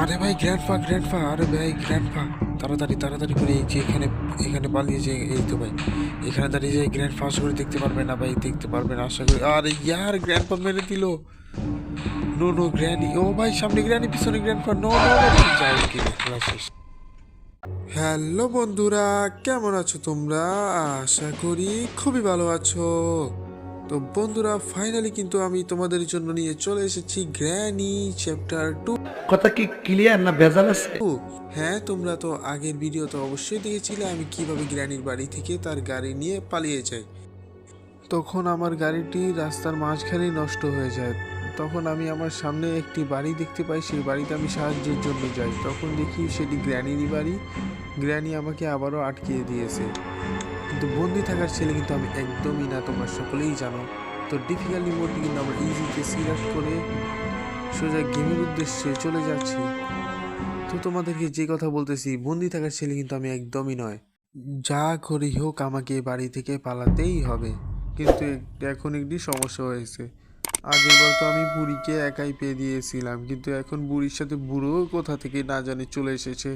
আরে ভাই গ্র্যান্ডপা, আরে ভাই গ্র্যান্ডপা, তাড়াতাড়ি তাড়াতাড়ি করে এই যে এখানে এখানে পালিয়ে যে, এই তো ভাই এখানে দাঁড়িয়ে যে গ্র্যান্ডপা আশা করি দেখতে পারবে না ভাই, দেখতে পারবে না আশা করি। আরে ইয়ার গ্র্যান্ডপা মেরে দিল। নো নো গ্র্যানি, ও ভাই সামনে গ্র্যানি পিছনে গ্র্যান্ডপা, নো নো নো, যাই কি খেলা শেষ। হ্যালো বন্ধুরা, কেমন আছো তোমরা? আশা করি খুবই ভালো আছো। তো বন্ধুরা ফাইনালি কিন্তু আমি তোমাদের জন্য নিয়ে চলে এসেছি গ্র্যানি চ্যাপ্টার 2। কথা কি ক্লিয়ার না ভেজাল আছে? হ্যাঁ, তোমরা তো আগের ভিডিও তো অবশ্যই দেখেছিলে আমি কিভাবে গ্র্যানির বাড়ি থেকে তার গাড়ি নিয়ে পালিয়ে যাই। তখন আমার গাড়িটি রাস্তার মাঝখানেই নষ্ট হয়ে যায়। তখন আমি আমার সামনে একটি বাড়ি দেখতে পাই, সেই বাড়িতে আমি সাহায্যের জন্য যাই। তখন দেখি সেটি গ্র্যানিরই বাড়ি। গ্র্যানি আমাকে আবারও আটকিয়ে দিয়েছে, কিন্তু বন্দি থাকার ছেলে কিন্তু আমি একদমই না, তোমরা সকলেই জানো। তো ডিফিকাল্টি মোডটি কিন্তু আমরা ইজিতে সিলেক্ট করে সোজা গেমের উদ্দেশ্যে চলে যাচ্ছি। তো তোমাদেরকে যে কথা বলতেছি, বন্দি থাকার ছেলে কিন্তু আমি একদমই নয়। যা করেই হোক আমাকে বাড়ি থেকে পালাতেই হবে। কিন্তু এখন একটি সমস্যা হয়েছে। আগেরবার তো আমি বুড়িকে একাই পেয়ে দিয়েছিলাম, কিন্তু এখন বুড়ির সাথে বুড়ো কোথা থেকে না জানি চলে এসেছে।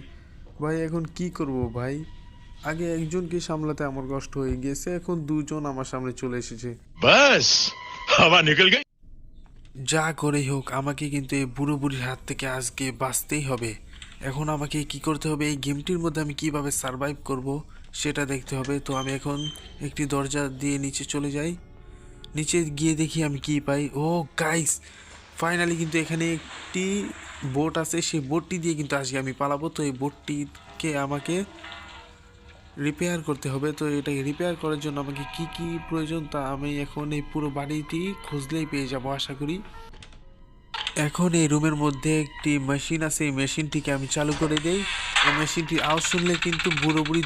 ভাই এখন কি করব ভাই? আগে একজনকে সামলাতে আমার কষ্ট হয়ে গেছে, এখন দুজন আমার সামনে চলে এসেছে। बस हवा निकल गई। যা করেই হোক আমাকে কিন্তু এই বুড়ো বুড়ির হাত থেকে আজকে বাঁচতেই হবে। এখন আমাকে কি করতে হবে, এই গেমটির মধ্যে আমি কিভাবে সারভাইভ করব সেটা দেখতে হবে। তো আমি এখন একটি দরজা দিয়ে নিচে চলে যাই। নিচে গিয়ে দেখি আমি কি পাই। ও গাইস, ফাইনালি কিন্তু এখানে একটি বোট আছে, সেই বোটটি দিয়ে কিন্তু আজকে আমি পালাবো। তো এই বোটটিকে আমাকে রিপেয়ার করতে হবে। তো এটাকে রিপেয়ার করার জন্য আমাকে কি কি প্রয়োজন তা আমি এখন এই পুরো বাড়িটি খুঁজলেই পেয়ে যাব আশা করি। এখন এই রুমের মধ্যে একটি মেশিন আছে, এই মেশিনটিকে আমি চালু করে দেই। এই মেশিনটির আওয়াজ শুনলে কিন্তু বুড়ো বুড়ি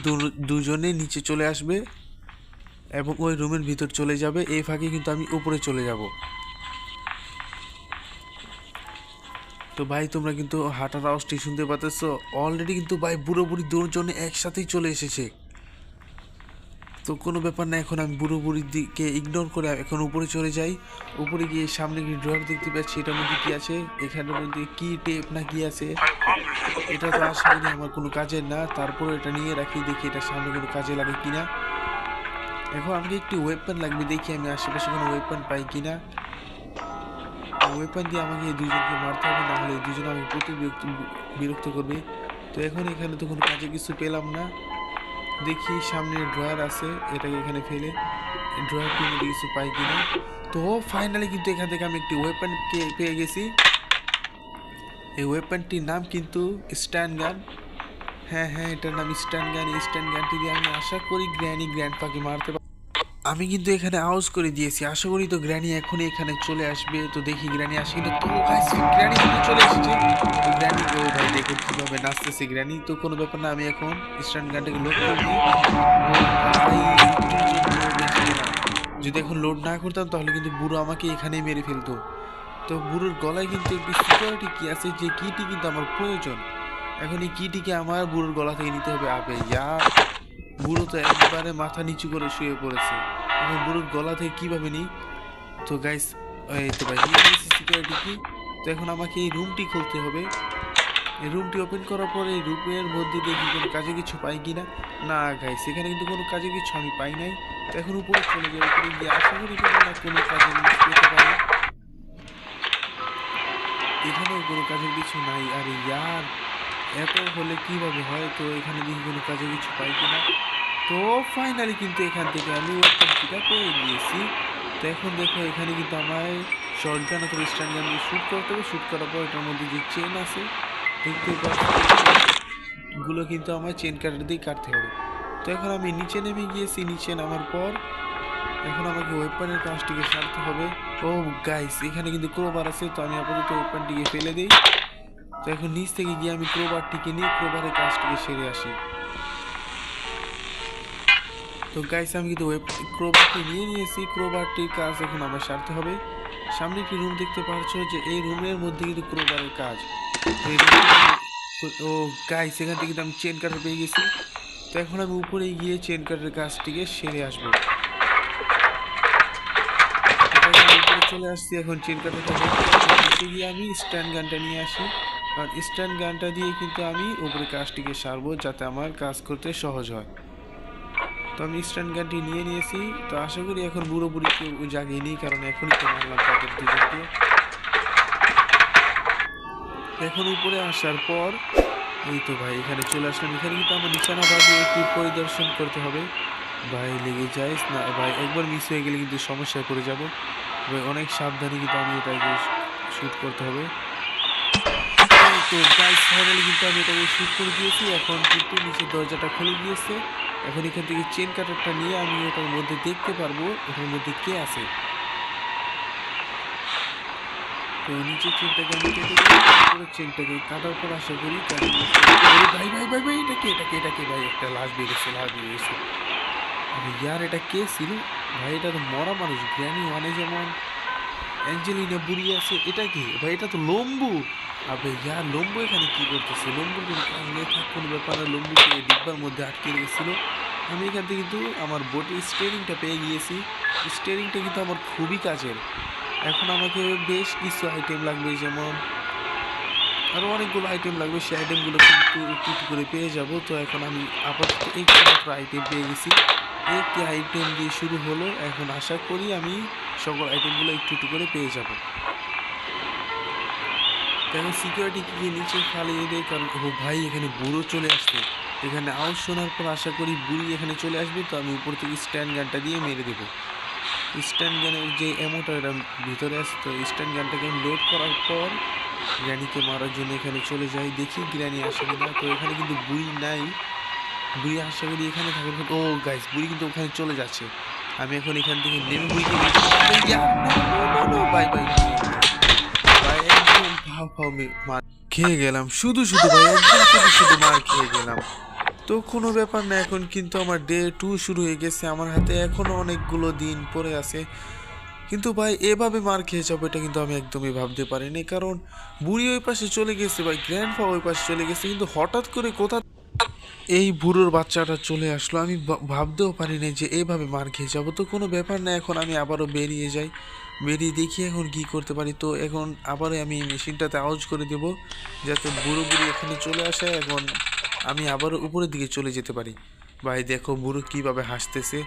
দুজনে নিচে চলে আসবে এবং ওই রুমের ভিতর চলে যাবে। এই ফাঁকে কিন্তু আমি উপরে চলে যাব। তো ভাই তোমরা কিন্তু হাঁটার আওয়াজটি শুনতে পাচ্ছ। অলরেডি কিন্তু ভাই বুড়ো বুড়ি দুজনে একসাথেই চলে এসেছে। তো কোনো ব্যাপার না, এখন আমি বুড়ো বুড়ির দিকে ইগনোর করে এখন উপরে চলে যাই। উপরে গিয়ে সামনে গিয়ে ড্রয়ার দেখতে পাচ্ছি, এটার মধ্যে কি আছে, এখানের মধ্যে কি টেপ না কি আছে। এটা তো আশা করি আমার কোনো কাজের না, তারপরে এটা নিয়ে রাখি, দেখি এটা সামনে কোনো কাজে লাগে কিনা। এখন আমাকে একটি ওয়েপন লাগবে, দেখি আমি আশেপাশে কোনো ওয়েপন পাই কিনা। ওয়েপন দিয়ে আমাকে এই দুজনকে মারতে হবে, না হলে এই দুজন আমাকে প্রচুর বিরক্ত করবে। তো এখন এখানে তো কোনো কাজে কিছু পেলাম না। দেখি সামনে ড্রয়ার আছে, এটাকে এখানে ফেলে ড্রয়ারটির মধ্যে কিছু পাই কিনা। তো ফাইনালি কিন্তু এখান থেকে আমি একটি ওয়েপন পেয়ে গেছি। এই ওয়েপনটির নাম কিন্তু স্ট্যান্ড গান। হ্যাঁ হ্যাঁ, এটার নাম স্ট্যান্ড গান। এই স্ট্যান্ড গানটি দিয়ে আমি আশা করি গ্র্যানি গ্র্যান্ডপাকে মারতে পারি। আমি কিন্তু এখানে আওয়াজ করে দিয়েছি, আশা করি তো গ্র্যানি এখনই এখানে চলে আসবে। তো দেখি গ্র্যানি আসে কিনা। তো গাইস গ্র্যানি কিন্তু চলে এসেছে। তো গ্র্যানি, ও ভাই দেখুন কিভাবে নাচতেছে গ্র্যানি। তো কোনো ব্যাপার না, আমি এখন স্ট্যান্ড গানটাকে লোড করে দিই। ও ভাই, যদি এখন লোড না করতাম তাহলে কিন্তু বুড়ো আমাকে এখানেই মেরে ফেলতো। তো বুড়োর গলায় কিন্তু একটি সিকিউরিটি কি আছে, যে কিটি কিন্তু আমার প্রয়োজন। এখন এই কিটিকে আমার বুড়োর গলা থেকে নিতে হবে। আবে ইয়ার, বুড়ো তো একবারে মাথা নিচু করে শুয়ে পড়েছে, এখন বুড়োর গলা থেকে কিভাবে নিই। তো গাইস, এই তো ভাই নিয়ে নিয়েছি সিকিউরিটি কি। তো এখন আমাকে এই রুমটি খুলতে হবে। এই রুমটি ওপেন করার পরে এই রুমের মধ্যে দেখি কোনো কাজে কিছু পাই কিনা। না গাইস, এখানে কিন্তু কোনো কাজে কিছু আমি পাই নাই। তো এখন উপরে চলে যাই, উপরে গিয়ে আশা করি কোনো না কোনো কাজে পেতে পারি। এখানেও কোনো কাজের কিছু নাই। আরে ইয়ার, এত হলে কিভাবে হয়। তো এখানে দেখি কোনো কাজে কিছু পাই কিনা। তো ফাইনালি কিন্তু এখান থেকে আমি ওয়েপনটা পেয়ে গিয়েছি। তো এখন দেখো এখানে কিন্তু আমায় শর্ট গান অথবা স্ট্যান্ড গান দিয়ে শ্যুট করতে হবে। শ্যুট করার পর এটার মধ্যে যে চেন আছে দেখতে পাচ্ছি, গুলো কিন্তু আমার চেন কাটার দিয়ে কাটতে হবে। তো এখন আমি নিচে নেমে গিয়েছি, নিচে নামার পর এখন আমাকে ওয়েপনের কাজটিকে সারতে হবে। ও গাইস, এখানে কিন্তু ক্রোবার আছে। তো আমি আপাতত ওয়েপনটিকে ফেলে দিই। তো এখন নিচ থেকে গিয়ে আমি ক্রোবারটিকে নিয়ে ক্রোবারের কাজটিকে সেরে আসি। তো গাইস আমি কিন্তু ক্রোবারটি নিয়ে নিয়েছি, ক্রোবারটির কাজ এখন আমার সারতে হবে। সামনে একটি রুম দেখতে পাচ্ছ, যে এই রুমের মধ্যে কিন্তু ক্রোবারের কাজ। ও গাইস, এখান থেকে কিন্তু আমি চেন কাটার পেয়ে গেছি। তো এখন আমি উপরে গিয়ে চেন কাটার কাজটিকে সেরে আসবো। উপরে চলে আসছি, এখন চেন কাটারটা নিচে গিয়ে আমি স্ট্যান্ড গানটা নিয়ে আসি। আর স্ট্যান্ড গানটা দিয়ে কিন্তু আমি উপরে কাজটিকে সারবো যাতে আমার কাজ করতে সহজ হয়। তো আমি স্ট্যান্ড গানটি নিয়ে নিয়েছি। তো আশা করি এখন বুড়ো বুড়িকে জাগিয়ে নিই, কারণ এখনই তো মারলাম তাদের দুজনকে। এখন উপরে আসার পর এই তো ভাই এখানে চলে আসলাম। এখানে কিন্তু আমার নিশানা বাজিয়ে একটু পরিদর্শন করতে হবে। ভাই লেগে যাইস না ভাই, একবার মিস হয়ে গেলে কিন্তু সমস্যায় পড়ে যাব ভাই। অনেক সাবধানে কিন্তু আমি এটাকে শ্যুট করতে হবে। তো গাইস ফাইনালি কিন্তু আমি এটাকে শ্যুট করে দিয়েছি। এখন কিন্তু নিচের দরজাটা খুলে গিয়েছে। এখন এখান থেকে চেন কাটারটা নিয়ে আমি এটার মধ্যে দেখতে পারবো এটার মধ্যে কে আছে। তো নিচের চেনটাকে আমি কেটে দিই, তারপরে চেনটাকে কাটার পর আশা করি ভাই ভাই ভাই ভাই এটাকে ভাই একটা লাশ বেরিয়েছে। আরে ইয়ার এটা কে ছিল ভাই? এটা তো মরা মানুষ। গ্র্যানি ওয়ানে যেমন অ্যাঞ্জেলিনা বুড়ি আছে, এটা কি ভাই? এটা তো লম্বু। আবে ইয়ার লম্বু এখানে কি করতেছে? লম্বুর কোনো কাজ নেই, থাক কোনো ব্যাপার না। লম্বুকে ডিব্বার মধ্যে আটকে রেখেছিল। আমি এখান থেকে কিন্তু আমার বোটের স্টিয়ারিংটা পেয়ে গিয়েছি। স্টিয়ারিংটা কিন্তু আমার খুবই কাজের। এখন আমাকে বেশ কিছু আইটেম লাগবে, যেমন আরও অনেকগুলো আইটেম লাগবে। সেই আইটেমগুলো কিন্তু একটু একটু করে পেয়ে যাব। তো এখন আমি আপাতত একটি মাত্র আইটেম পেয়ে গেছি। একটি আইটেম দিয়ে শুরু হলো। এখন আশা করি আমি সকল আইটেমগুলো একটু একটু করে পেয়ে যাব। এখন সিকিউরিটিকে নিচে ফালিয়ে দেয়, কারণ ও ভাই এখানে বুড়ো চলে আসছে। এখানে আওয়াজ শোনার পর আশা করি বুড়ি এখানে চলে আসবে। তো আমি উপর থেকে স্ট্যান্ড গানটা দিয়ে মেরে দেবো। স্ট্যান্ড গানের যে এমোটা এটা ভিতরে আসে। তো স্ট্যান্ড গানটাকে আমি লোড করার পর গ্র্যানিকে মারার জন্য এখানে চলে যাই, দেখি গ্র্যানি আসে কিনা। তো এখানে কিন্তু বুড়ি নাই। বুড়ি আশা করি এখানে থাকার পর, ও গাইস বুড়ি কিন্তু ওখানে চলে যাচ্ছে। আমি এখন এখান থেকে নেমে বুড়িকে বাই বাই ভাই, একদম ফাও ফাও মার খেয়ে গেলাম। শুধু শুধু ভাই, একদম শুধু শুধু মার খেয়ে গেলাম। তো কোনো ব্যাপার না, এখন কিন্তু আমার ডে 2 শুরু হয়ে গেছে। আমার হাতে এখনো অনেকগুলো দিন পড়ে আছে। কিন্তু ভাই এভাবে মার খেয়ে যাবো এটা কিন্তু আমি একদমই ভাবতে পারিনি, কারণ বুড়ি ওই পাশে চলে গেছে ভাই, গ্র্যান্ডপা ওই পাশে চলে গেছে, কিন্তু হঠাৎ করে কোথা এই বুড়োর বাচ্চাটা চলে আসলো। আমি ভাবতেও পারিনি যে এইভাবে মার খেয়ে যাবো। তো কোনো ব্যাপার না, এখন আমি আবারও বেরিয়ে যাই, বেরিয়ে দেখি এখন কি করতে পারি। তো এখন আবারও আমি মেশিনটাতে আউজ করে দেবো যাতে বুড়ো বুড়ি এখানে চলে আসে। এখন আমি আবারও উপরের দিকে চলে যেতে পারি। ভাই দেখো বুড়ো কীভাবে হাসতেছে।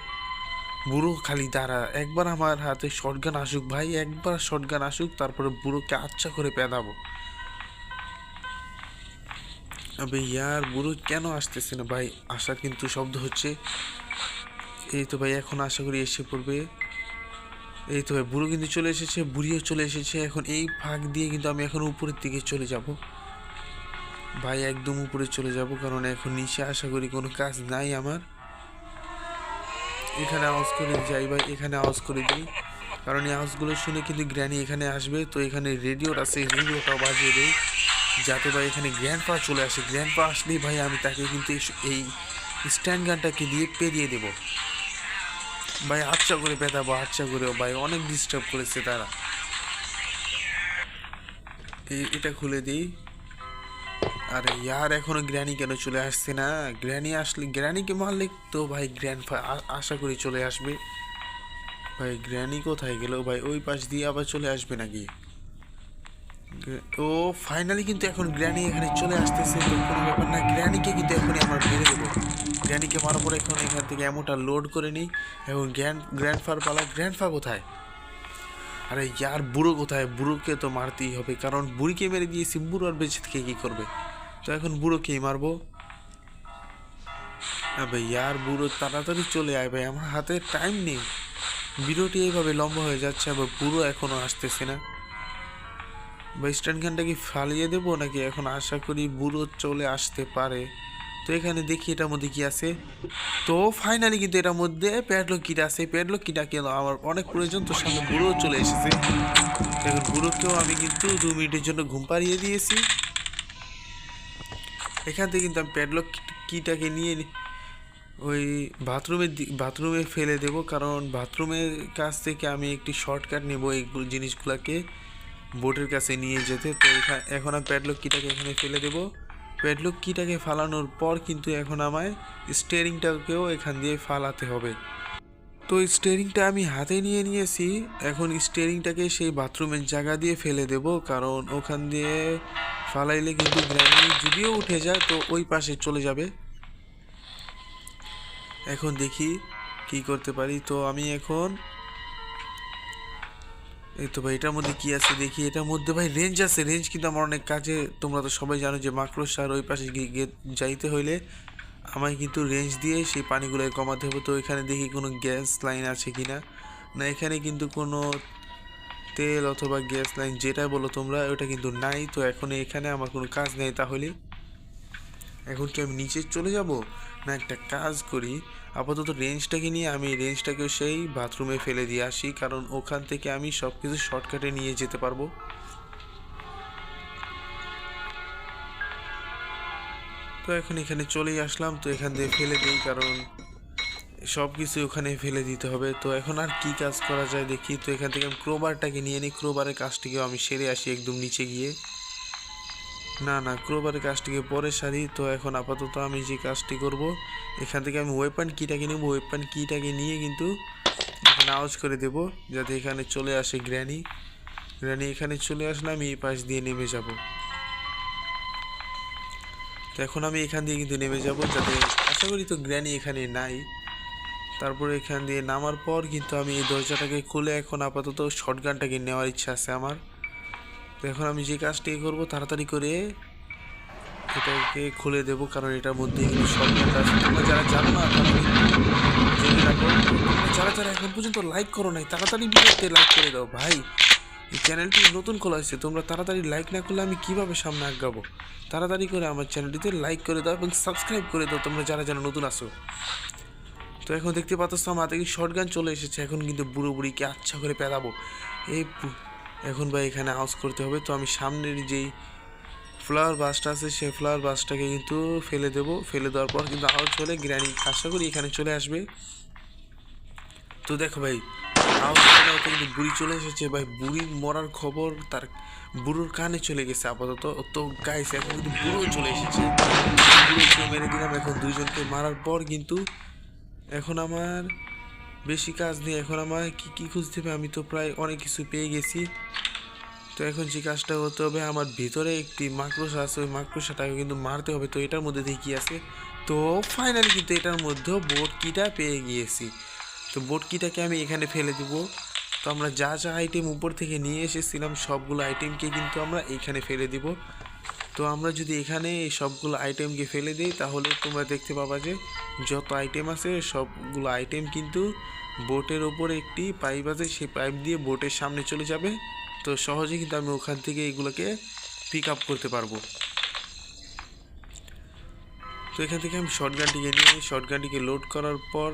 বুড়ো খালি দাঁড়া, একবার আমার হাতে শটগান আসুক ভাই, একবার শটগান আসুক, তারপরে বুড়োকে আচ্ছা করে পেদাবো। আবে ইয়ার বুড়ো কেন আসতেছে না ভাই? আসার কিন্তু শব্দ হচ্ছে। এই তো ভাই এখন আশা করি এসে পড়বে। এই তো ভাই বুড়ো কিন্তু চলে এসেছে, বুড়িও চলে এসেছে। এখন এই ফাঁক দিয়ে কিন্তু আমি এখন উপরের দিকে চলে যাব ভাই, একদম উপরে চলে যাব, কারণ এখন নিচে আশা করি কোনো কাজ নাই আমার। এখানে আওয়াজ করে যাই ভাই, এখানে আওয়াজ করে দিই, কারণ এই আওয়াজগুলো শুনে কিন্তু গ্র্যানি এখানে আসবে। তো এখানে রেডিওটা আছে, রেডিওটাও বাজিয়ে দেই যাতে ভাই এখানে গ্র্যান্ডপা চলে আসে। গ্র্যান্ডপা আসলেই ভাই আমি তাকে কিন্তু এই স্ট্যান্ড গানটাকে দিয়ে পেরিয়ে দেবো ভাই, আচ্ছা করে পেতাবো, আচ্ছা করে ভাই, অনেক ডিস্টার্ব করেছে তারা। এটা খুলে দিই। আরে ইয়ার এখনো গ্র্যানি কেন চলে আসছে না? গ্র্যানি আসলে, গ্র্যানিকে মারলে তো ভাই গ্র্যান্ডপা আশা করি চলে আসবে। ভাই গ্র্যানি কোথায় গেল ভাই? ওই পাশ দিয়ে আবার চলে আসবে নাকি? ও ফাইনালি কিন্তু এখন গ্র্যানি এখানে চলে আসতেছে। তো কোনো ব্যাপার না, গ্র্যানিকে কিন্তু এখনই আমার মেরে দেবো। গ্র্যানিকে মারার পরে এখন এখান থেকে এমনটা লোড করে নিই। এখন গ্র্যান্ডফার পালা। গ্র্যান্ডফা কোথায়? আরে ইয়ার বুড়ো কোথায়? বুড়োকে তো মারতেই হবে, কারণ বুড়িকে মেরে দিয়েছি, বুড়ো আর বেঁচে থেকে কী করবে? তো এখন বুড়োকেই মারবো। ভাই ইয়ার বুড়ো তাড়াতাড়ি চলে আয় ভাই, আমার হাতে টাইম নেই। ভিডিওটি এইভাবে লম্বা হয়ে যাচ্ছে, আবার বুড়ো এখনও আসতেছে না ভাই। স্ট্যান্ড গানটা কি ফালিয়ে দেবো নাকি? এখন আশা করি বুড়ো চলে আসতে পারে। তো এখানে দেখি এটার মধ্যে কি আছে। তো ফাইনালি কিন্তু এটার মধ্যে প্যাডলক কিট আছে। প্যাডলক কিটা কেন আমার অনেক প্রয়োজন। তো সামনে বুড়ো চলে এসেছে। এখন বুড়োকেও আমি কিন্তু 2 মিনিটের জন্য ঘুম পাড়িয়ে দিয়েছি। এখান থেকে কিন্তু আমি প্যাডলক কিটাকে নিয়ে ওই বাথরুমে ফেলে দেব, কারণ বাথরুমের কাছ থেকে আমি একটি শর্টকাট নেব এই জিনিসগুলোকে বোটের কাছে নিয়ে যেতে। তো এখন আমি প্যাডলক কিটাকে এখানে ফেলে দেব। প্যাডলক কিটাকে ফালানোর পর কিন্তু এখন আমায় স্টিয়ারিংটাকেও এখান দিয়ে ফালাতে হবে। তো স্টিয়ারিংটা আমি হাতে নিয়ে নিয়েছি। এখন স্টিয়ারিংটাকে সেই বাথরুমের জায়গা দিয়ে ফেলে দেব, কারণ ওখান দিয়ে ফালাইলে কিন্তু গ্র্যানি যদিও উঠে যায় তো ওই পাশে চলে যাবে। এখন দেখি কি করতে পারি। তো আমি এখন এই তো ভাই এটার মধ্যে কি আছে দেখি। এটার মধ্যে ভাই রেঞ্জ আছে, রেঞ্জ কিন্তু আমার অনেক কাজে। তোমরা তো সবাই জানো যে মাকড়সার ওই পাশে যাইতে হইলে আমায় কিন্তু রেঞ্জ দিয়ে সেই পানিগুলো কমাতে হবে। তো এখানে দেখি কোনো গ্যাস লাইন আছে কিনা। না, এখানে কিন্তু কোনো তেল অথবা গ্যাস লাইন যেটা বলো তোমরা ওটা কিন্তু নাই। তো এখন এখানে আমার কোনো কাজ নেই। তাহলে এখন কি আমি নিচে চলে যাব, না একটা কাজ করি, আপাতত রেঞ্জটাকে নিয়ে আমি রেঞ্জটাকে সেই বাথরুমে ফেলে দিয়ে আসি, কারণ ওখান থেকে আমি সব কিছু শর্টকাটে নিয়ে যেতে পারবো। তো এখন এখানে চলেই আসলাম। তো এখান দিয়ে ফেলে দিই, কারণ সব কিছু ওখানে ফেলে দিতে হবে। তো এখন আর কি কাজ করা যায় দেখি। তো এখান থেকে আমি ক্রোবারটাকে নিয়ে নিই, ক্রোবারের কাজটিকেও আমি সেরে আসি একদম নিচে গিয়ে। না, ক্রোবারের কাজটিকে পরে সারি। তো এখন আপাতত আমি যে কাজটি করব, এখান থেকে আমি ওয়েপন কিটাকে নেব। ওয়েপন কিটাকে নিয়ে কিন্তু এখানে আওয়াজ করে দেব যাতে এখানে চলে আসে গ্র্যানি। গ্র্যানি এখানে চলে আসলে আমি এই পাশ দিয়ে নেমে যাব। তো এখন আমি এখান দিয়ে কিন্তু নেমে যাব, যাতে আশা করি তো গ্র্যানি এখানে নাই। তারপরে এখান দিয়ে নামার পর কিন্তু আমি এই দরজাটাকে খুলে এখন আপাতত শটগানটাকে নেওয়ার ইচ্ছা আছে আমার। তো এখন আমি যে কাজটি করব, তাড়াতাড়ি করে এটাকে খুলে দেব, কারণ এটার মধ্যে কিন্তু শটগানটা আছে। তোমরা যারা জানো না তারা কিন্তু জেনে রাখো। তোমরা যারা যারা এখন পর্যন্ত লাইক করো নাই, তাড়াতাড়ি ভিডিওতে লাইক করে দাও ভাই। এই চ্যানেলটি নতুন খোলা হয়েছে, তোমরা তাড়াতাড়ি লাইক না করলে আমি কিভাবে সামনে আগাবো। তাড়াতাড়ি করে আমার চ্যানেলটিতে লাইক করে দাও এবং সাবস্ক্রাইব করে দাও তোমরা যারা যারা নতুন আসো। তো এখন দেখতে পাচ্ছ আমার হাতে শটগান চলে এসেছে। এখন কিন্তু বুড়ো বুড়িকে আচ্ছা করে পেদাবো। এখন ভাই এখানে আওয়াজ করতে হবে। তো আমি সামনের যেই ফ্লাওয়ার বাসটা আছে সেই ফ্লাওয়ার বাসটাকে কিন্তু ফেলে দেবো। ফেলে দেওয়ার পর কিন্তু আওয়াজ হলে গ্র্যানি আশা করি এখানে চলে আসবে। তো দেখো ভাই আওয়াজ হলে কিন্তু বুড়ি চলে এসেছে ভাই। বুড়ির মরার খবর তার বুড়োর কানে চলে গেছে আপাতত। তো গাইস এখন কিন্তু বুড়ো চলে এসেছে। বুড়োকে মেরে দিলাম। এখন দুইজনকে মারার পর কিন্তু এখন আমার বেশি কাজ নেই। এখন আমার কি খুঁজতে হবে, আমি তো প্রায় অনেক কিছু পেয়ে গেছি। তো এখন যে কাজটা করতে হবে, আমার ভিতরে একটি মাকড়সা আছে, ওই মাকড়সাটাকে কিন্তু মারতে হবে। তো এটার মধ্যে দেখি আছে। তো ফাইনালি কিন্তু এটার মধ্যেও বোট কিটা পেয়ে গিয়েছি। তো বোট কিটাকে আমি এখানে ফেলে দিব। তো আমরা যা যা আইটেম উপর থেকে নিয়ে এসেছিলাম সবগুলো আইটেমকে কিন্তু আমরা এইখানে ফেলে দিব। তো আমরা যদি এখানে এই সবগুলো আইটেমকে ফেলে দিই, তাহলে তোমরা দেখতে পাবা যে যত আইটেম আছে সবগুলো আইটেম কিন্তু বোটের ওপরে একটি পাইপ আছে, সেই পাইপ দিয়ে বোটের সামনে চলে যাবে। তো সহজে কিন্তু আমি ওখান থেকে এগুলোকে পিক আপ করতে পারবো। তো এখান থেকে আমি শটগানটিকে নিয়ে শটগানটিকে লোড করার পর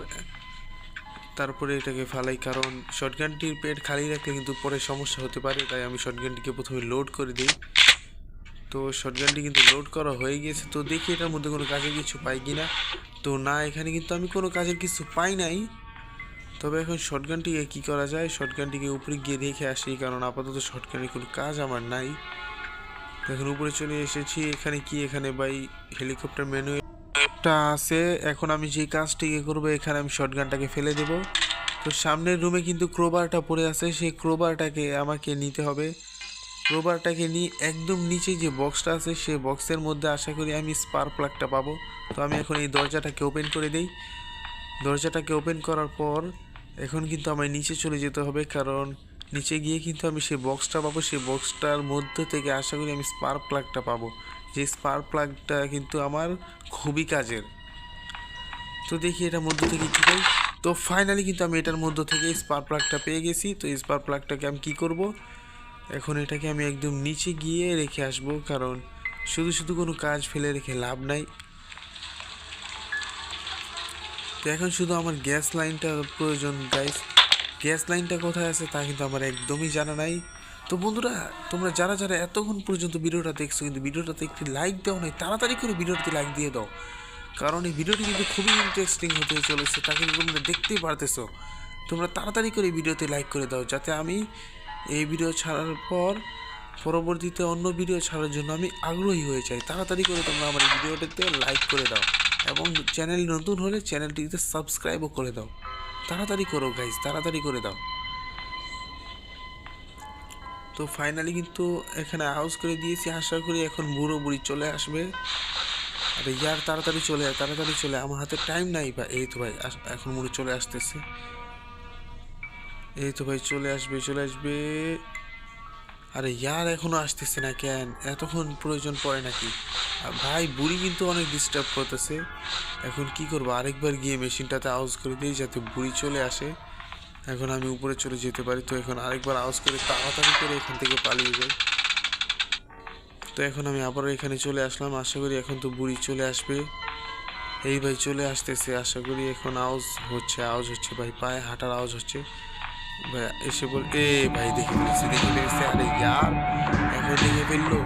তারপরে এটাকে ফালাই, কারণ শটগানটির পেট খালি রাখলে কিন্তু পরে সমস্যা হতে পারে। তাই আমি শটগানটিকে প্রথমে লোড করে দিই। তো শটগানটি কিন্তু লোড করা হয়ে গেছে। তো দেখি এটার মধ্যে কোনো কাজের কিছু পাই কিনা। তো না, এখানে কিন্তু আমি কোনো কাজের কিছু পাই নাই। তবে এখন শটগানটিকে কী করা যায়, শটগানটিকে উপরে গিয়ে রেখে আসি, কারণ আপাতত শটগানের কোনো কাজ আমার নাই। তো এখন উপরে চলে এসেছি। এখানে কি, এখানে বাই হেলিকপ্টার ম্যানুয়ালটা আছে। এখন আমি যে কাজটিকে করবো, এখানে আমি শটগানটাকে ফেলে দেব। তো সামনের রুমে কিন্তু ক্রোবারটা পড়ে আছে, সেই ক্রোবারটাকে আমাকে নিতে হবে। ক্রোবারটাকে নিয়ে একদম নিচে যে বক্সটা আছে সেই বক্সের মধ্যে আশা করি আমি স্পার্ক প্লাগটা পাবো। তো আমি এখন এই দরজাটাকে ওপেন করে দিই। দরজাটাকে ওপেন করার পর এখন কিন্তু আমায় নিচে চলে যেতে হবে, কারণ নিচে গিয়ে কিন্তু আমি সেই বক্সটা পাবো। সেই বক্সটার মধ্যে থেকে আশা করি আমি স্পার্ক প্লাগটা পাবো, যে স্পার্ক প্লাগটা কিন্তু আমার খুবই কাজের। তো দেখি এটার মধ্যে থেকে কী পাই। তো ফাইনালি কিন্তু আমি এটার মধ্যে থেকে স্পার্ক প্লাগটা পেয়ে গেছি। তো এই স্পার্ক প্লাগটাকে আমি কী করব, এখন এটাকে আমি একদম নিচে গিয়ে রেখে আসব, কারণ শুধু শুধু কোনো কাজ ফেলে রেখে লাভ নাই। তো এখন শুধু আমার গ্যাস লাইনটা প্রয়োজন গাইস। গ্যাস লাইনটা কোথায় আছে তা কিন্তু আমার একদমই জানা নাই। তো বন্ধুরা তোমরা যারা যারা এতক্ষণ পর্যন্ত ভিডিওটা দেখছো কিন্তু ভিডিওটাতে একটি লাইক দাও নাই, তাড়াতাড়ি করে ভিডিওটাতে লাইক দিয়ে দাও, কারণ এই ভিডিওটি কিন্তু খুবই ইন্টারেস্টিং হতে চলেছে। তা কিন্তু তোমরা দেখতেই পারতেছো। তোমরা তাড়াতাড়ি করে ভিডিওতে লাইক করে দাও, যাতে আমি এই ভিডিও ছাড়ার পর পরবর্তীতে অন্য ভিডিও ছাড়ার জন্য আমি আগ্রহী হয়ে যাই। তাড়াতাড়ি করে তোমরা আমার এই ভিডিওটিতে লাইক করে দাও এবং চ্যানেল নতুন হলে চ্যানেলটিতে সাবস্ক্রাইবও করে দাও। তাড়াতাড়ি করো গাইজ, তাড়াতাড়ি করে দাও। তো তো ফাইনালি কিন্তু এখানে হাউস করে দিয়েছি, আশা করি এখন বুড়ো বুড়ি চলে আসবে। আরে ইয়ার তাড়াতাড়ি চলে আয়, তাড়াতাড়ি চলে আয়, আমার হাতে টাইম নাই ভাই। এই তো ভাই এখন বুড়ো চলে আসতেছে, এই তো ভাই চলে আসবে চলে আসবে। আরে ইয়ার এখনো আসতেছে না কেন, এতক্ষণ প্রয়োজন পড়ে নাকি? ভাই বুড়ি কিন্তু অনেক ডিস্টার্ব করতেছে। এখন কি করবো, আরেকবার গিয়ে মেশিনটাতে আউজ করে দিই যাতে বুড়ি চলে আসে, এখন আমি উপরে চলে যেতে পারি। তো এখন আরেকবার আউজ করে তাড়াতাড়ি করে এখান থেকে পালিয়ে যাই। তো এখন আমি আবারও এখানে চলে আসলাম, আশা করি এখন তো বুড়ি চলে আসবে। এই ভাই চলে আসতেছে, আশা করি এখন আওয়াজ হচ্ছে ভাই, পায়ে হাঁটার আওয়াজ হচ্ছে ভাই। এসে বল এ ভাই দেখে ফেলেছে। আরে ইয়ার এখন দেখে ফেললো।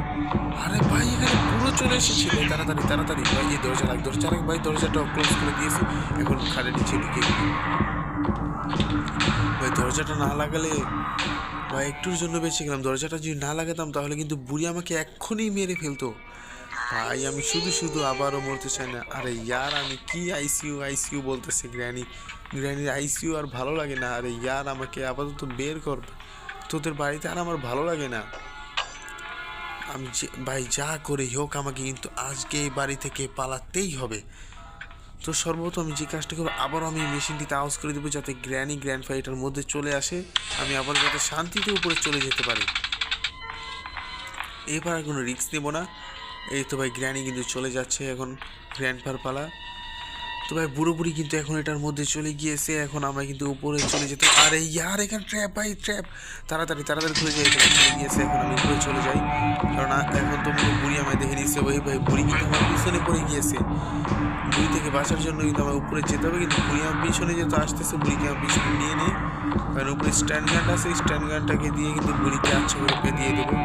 আরে ভাই এখানে পুরো চলে এসেছে ভাই, তাড়াতাড়ি তাড়াতাড়ি ভাই, এই দরজা লাগ ভাই, দরজাটা ক্লোজ করে দিয়েছি। এখন খাড়ে নিচে ঢুকে ভাই, দরজাটা না লাগালে ভাই একটুর জন্য বেঁচে গেলাম। দরজাটা যদি না লাগাতাম তাহলে কিন্তু বুড়ি আমাকে এক্ষুনি মেরে ফেলতো ভাই। আমি শুধু শুধু আবারও মরতে চাই না। আরে ইয়ার আমি কি আইসিইউ বলতেছে, গ্র্যানির আইসিইউ আর ভালো লাগে না। আরে ইয়ার আমাকে আপাতত বের কর, তোদের বাড়িতে আর আমার ভালো লাগে না। আমি ভাই যা করে হোক আমাকে কিন্তু আজকে এই বাড়ি থেকে পালাতেই হবে। তো সর্বপ্রথম আমি যে কাজটা করবো, আবারও আমি মেশিনটিতে আওয়াজ করে দেবো যাতে গ্র্যান্ডফা এটার মধ্যে চলে আসে, আমি আবার যাতে শান্তিতে উপরে চলে যেতে পারি। এবার আর কোনো রিস্ক নেবো না। এই তো ভাই গ্র্যানি কিন্তু চলে যাচ্ছে, এখন গ্র্যান্ডফার পালা। তো ভাই বুড়ো বুড়ি কিন্তু এখন এটার মধ্যে চলে গিয়েছে, এখন আমরা কিন্তু উপরে চলে যেতে। আরে ইয়ার এখানে ট্র্যাপ ভাই, ট্র্যাপ, তাড়াতাড়ি তাড়াতাড়ি খুলে যাই। এখানে চলে গিয়েছে, এখন আমি উপরে চলে যাই, কারণ এখন তো বুড়ি আমায় দেখে নিচ্ছে। ওই ভাই বুড়ি কিন্তু আমার পিছনে পড়ে গিয়েছে, বুড়ি থেকে বাঁচার জন্য কিন্তু আমার উপরে যেতে হবে। কিন্তু বুড়ি আমার পিছনে যেহেতু আসতেছে, বুড়িকে আমার পিছনে নিয়ে নিই, কারণ উপরে স্ট্যান্ড গানটা আছে, স্ট্যান্ড গানটাকে দিয়ে কিন্তু বুড়িকে আচ্ছা করে পেয়ে দেবো।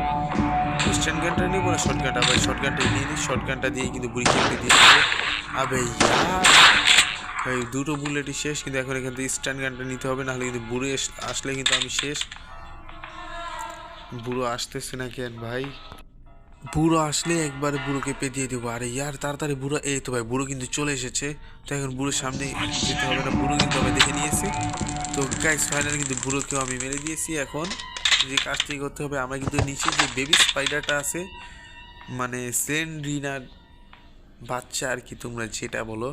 স্ট্যান্ড গানটা নেবো না শর্ট গানটা ভাই, শর্ট গানটা নিয়ে নিই, শর্ট গানটা দিয়ে কিন্তু বুড়িকে দিয়ে দেবো। আবে ইয়ার ভাই দুটো বুলেটই শেষ, কিন্তু এখন এখান থেকে স্ট্যান্ড গানটা নিতে হবে, নাহলে কিন্তু বুড়ো আসলে কিন্তু আমি শেষ। বুড়ো আসতেছে না কেন ভাই, বুড়ো আসলে একবার বুড়োকে পেদিয়ে দেবো। আরে ইয়ার তাড়াতাড়ি বুড়ো, এই তো ভাই বুড়ো কিন্তু চলে এসেছে। তো এখন বুড়োর সামনে যেতে হবে না, বুড়ো কিন্তু আমি দেখে নিয়েছি। তো গাইস ফাইনালি কিন্তু বুড়োকেও আমি মেরে দিয়েছি। এখন যে কাজটি করতে হবে, আমরা কিন্তু নিচে যে বেবি স্পাইডারটা আছে, মানে সেন্ড্রিনার বাচ্চা আর কি তোমরা যেটা বলো,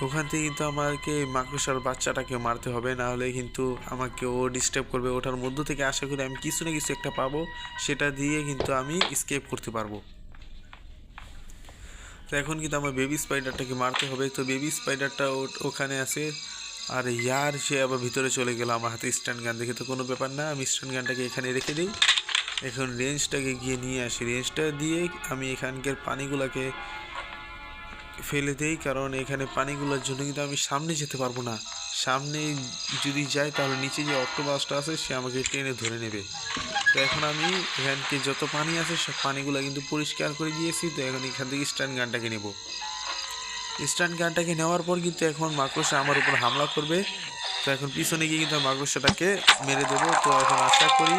ওখান থেকে কিন্তু আমাকে মাকড়সার বাচ্চাটাকে মারতে হবে, না হলে কিন্তু আমাকে ও ডিস্টার্ব করবে। ওটার মধ্য থেকে আশা করি আমি কিছু না কিছু একটা পাবো, সেটা দিয়ে কিন্তু আমি স্কেপ করতে পারবো। তো এখন কিন্তু আমার বেবি স্পাইডারটাকে মারতে হবে। তো বেবি স্পাইডারটা ওখানে আছে। আর ইয়ার সে আবার ভিতরে চলে গেল আমার হাতে স্ট্যান্ড গান দেখে। তো কোনো ব্যাপার না, আমি স্ট্যান্ড গানটাকে এখানে রেখে দিই। এখন রেঞ্জটাকে গিয়ে নিয়ে আসি, রেঞ্জটা দিয়ে আমি এখানকার পানিগুলোকে ফেলে দেই, কারণ এখানে পানিগুলোর জন্য কিন্তু আমি সামনে যেতে পারবো না। সামনে যদি যাই তাহলে নিচে যে অক্টোপাসটা আছে সে আমাকে টেনে ধরে নেবে। তো এখন আমি এখানকে যত পানি আছে সব পানিগুলো কিন্তু পরিষ্কার করে দিয়েছি। তো এখন এখান থেকে স্ট্যান্ড গানটাকে নেব। স্ট্যান্ড গানটাকে নেওয়ার পর কিন্তু এখন মাকড়সা আমার উপর হামলা করবে। তো এখন পিছনে গিয়ে কিন্তু মাকড়সাটাকে মেরে দেবো। তো এখন আশা করি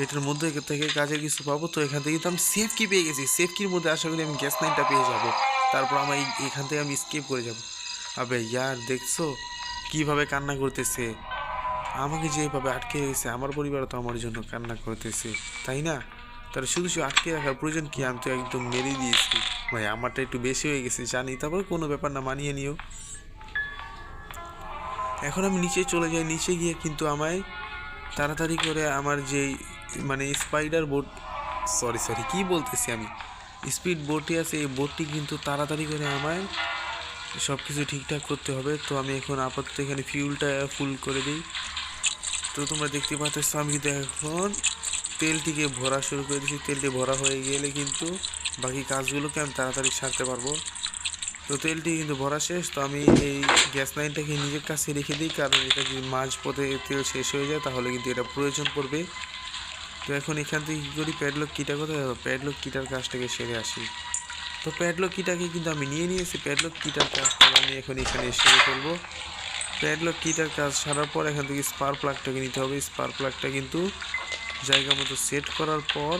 এটার মধ্যে থেকে কাজের কিছু পাবো। তো এখান থেকে কিন্তু আমি সেফ কি পেয়ে গেছি, সেফ কির মধ্যে আশা করি আমি গ্যাস লাইনটা পেয়ে যাব, তারপর আমার এখান থেকে আমি স্কেপ করে যাব। আবে ইয়ার দেখছো কিভাবে কান্না করতেছে, আমাকে যেভাবে আটকে রেখেছে, আমার পরিবার তো আমার জন্য কান্না করতেছে, তাই না? তার শুধু শুধু আটকে রাখার প্রয়োজন কি, আমি তো একদম মেরে দিয়েছি ভাই, আমারটা একটু বেশি হয়ে গেছে জানি, তারপর কোনো ব্যাপার না, মানিয়ে নিও। এখন আমি নিচে চলে যাই, নিচে গিয়ে কিন্তু আমায় তাড়াতাড়ি করে আমার যেই মানে স্পাইডার বোট, সরি কি বলতেছি আমি, স্পিড বোটটি আছে, এই বোটটি কিন্তু তাড়াতাড়ি করে আমায় সব কিছু ঠিকঠাক করতে হবে। তো আমি এখন আপাতত এখানে ফিউলটা ফুল করে দিই। তো তোমরা দেখতে পাচ্ছ আমি কিন্তু এখন তেলটিকে ভরা শুরু করে দিচ্ছি। তেলটি ভরা হয়ে গেলে কিন্তু বাকি কাজগুলোকে আমি তাড়াতাড়ি সারতে পারবো। তো তেলটি কিন্তু ভরা শেষ। তো আমি এই গ্যাস লাইনটাকে নিজের কাছে রেখে দিই, কারণ এটা যদি মাঝপথে তেল শেষ হয়ে যায় তাহলে কিন্তু এটা প্রয়োজন পড়বে। তো এখন এখান থেকে কী করি, প্যাডলক কিটা কোথায়, প্যাডলক কিটার কাজটাকে সেরে আসি। তো প্যাডলক কিটাকে কিন্তু আমি নিয়ে নিয়েছি, প্যাডলক কিটার কাজটা আমি এখন এখানে সেরে ফেলবো। প্যাডলক কিটার কাজ সারার পর এখান থেকে স্পার্ক প্লাগটাকে নিতে হবে। স্পার্ক প্লাগটা কিন্তু জায়গা মতো সেট করার পর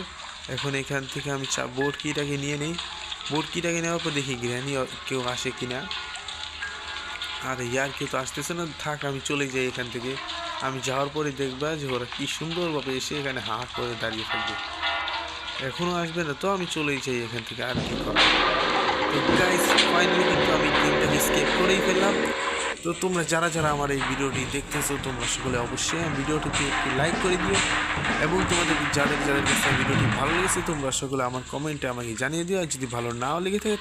এখন এখান থেকে আমি বোর্ড কিটাকে নিয়ে নিই। বোর্ড কিটাকে নেওয়ার পর দেখি গ্র্যানি কেউ আসে কিনা। আর ইয়ার কেউ তো আসতেছে না, থাক আমি চলে যাই এখান থেকে। আমি যাওয়ার পরে দেখবা যে ওরা কি সুন্দরভাবে এসে এখানে হা করে দাঁড়িয়ে থাকবে। এখনও আসবে না তো আমি চলেই যাই এখান থেকে, আর কি করা। তো গাইস ফাইনালি কিন্তু আমি গেমটাকে স্কেপ করেই ফেললাম। তো তোমরা যারা যারা আমার এই ভিডিওটি দেখতেছো তোমরা সকলে অবশ্যই ভিডিওটিতে একটি লাইক করে দিও, এবং তোমাদের যাদের যাদের কাছে ভিডিওটি ভালো লেগেছে তোমরা সকলে আমার কমেন্টে আমাকে জানিয়ে দিও। আর যদি ভালো নাও লেগে থাকে